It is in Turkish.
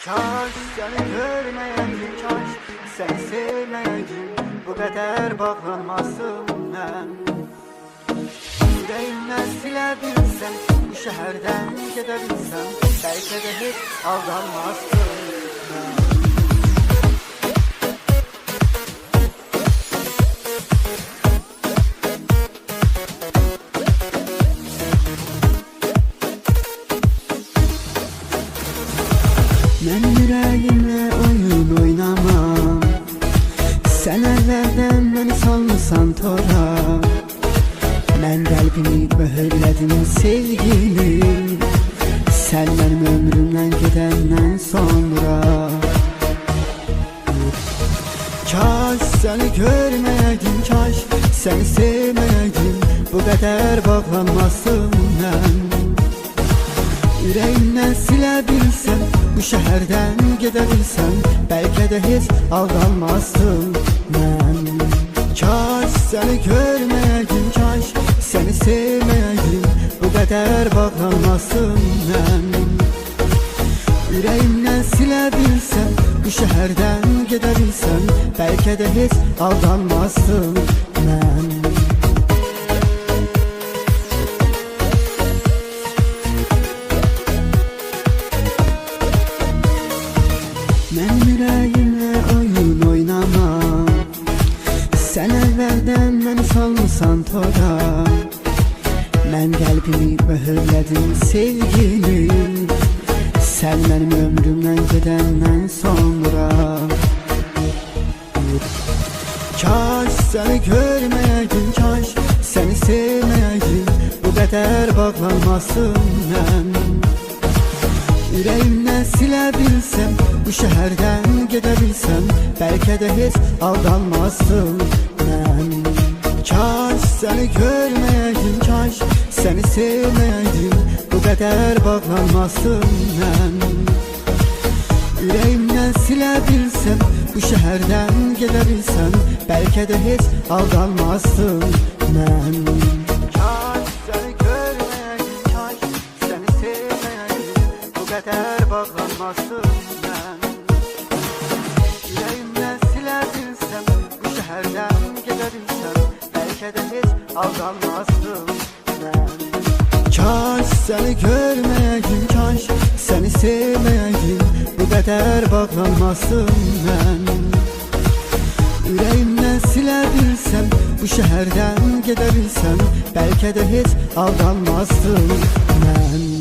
Kaş seni görmeyeydim, kaş seni sevmeyeydim. Bu kadar bağlanmazdım ben. Yüreğimden silebilsem, bu şehirden gidebilsem, belki de hiç aldanmazdım ben. Ben yüreğimle oyun oynamam. Sen ellerden beni salmışsan tora. Ben kalbimi mühürledim sevgilim. Sen benim ömrümden gidenden sonra. Kaş seni görmeyeydim, kaş seni sevmeyeydim. Bu kadar bağlanmazdım ben. Yüreğimden silebilsem, bu şehirden gidebilsem, belki de hiç aldanmazdım ben. Kaş seni görmeyeydim, kaş seni sevmeyeydim. Bu kadar bağlanmazdım ben. Yüreğimden silebilsem, bu şehirden gidebilsem, belki de hiç aldanmazdım ben. Ben yüreğimle oyun oynamam. Sen evvelden beni salmışsan tora. Ben kalbimi mühürledim sevgilim. Sen benim ömrümden gidenden sonra. Kaş seni görmeyeydim, kaş seni sevmeyeydim. Bu kadar bağlanmazdım ben. Yüreğimden silebilsem, bu şehirden gidebilsem, belki de hiç aldanmazdım ben. Kaş seni görmeyeydim, kaş seni sevmeyeydim. Bu kadar bağlanmazdım ben. Yüreğimden silebilsem, bu şehirden gidebilsem, belki de hiç aldanmazdım ben. Kaş seni görmeyeydim, kaş seni sevmeyeydim. Bu kadar bağlanmazdım ben. Yüreğimden silebilsem, bu şehirden gidebilsem, belki de hiç aldanmazdım ben. Kaş seni görmeyeydim, kaş seni sevmeyeydim. Bu kadar bağlanmazdım ben. Yüreğimden silebilsem, bu şehirden gidebilsem, belki de hiç aldanmazdım ben.